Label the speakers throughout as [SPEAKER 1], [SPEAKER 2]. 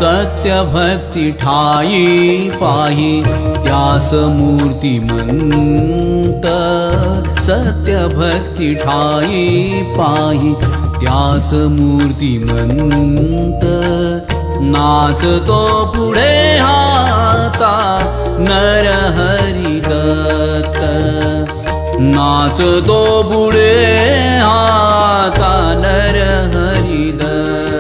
[SPEAKER 1] सत्य भक्ती ठाई पाही त्यास मूर्तिमंत सत्य भक्ती ठाई पाही त्यास मूर्तिमंत नाचतो पुढे हाता नरहरी दत्त नाचतो पुढे हाता नरहरी दत्त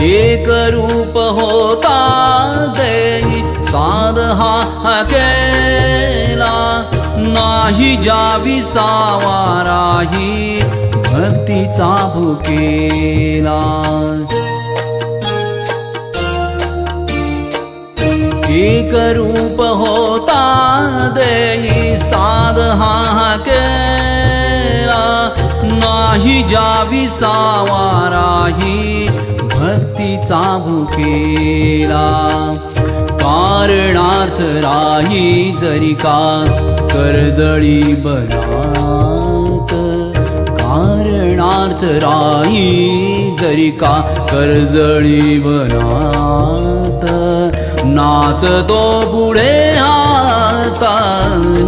[SPEAKER 1] एक रूप होता देई साध हा केला नाही जावी सावाराही भक्तीचा भुकेला एक रूप होता देई साध हा केला नाही जावी सावाराही भक्तीचा भुकेला कारणार्थ राही जरी का कर्दळी बनात कारणार्थ राही जरी का कर्दळी बनात नाचतो पुढे आता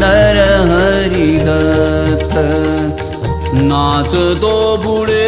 [SPEAKER 1] नरहरी दत्त नाचतो पुढे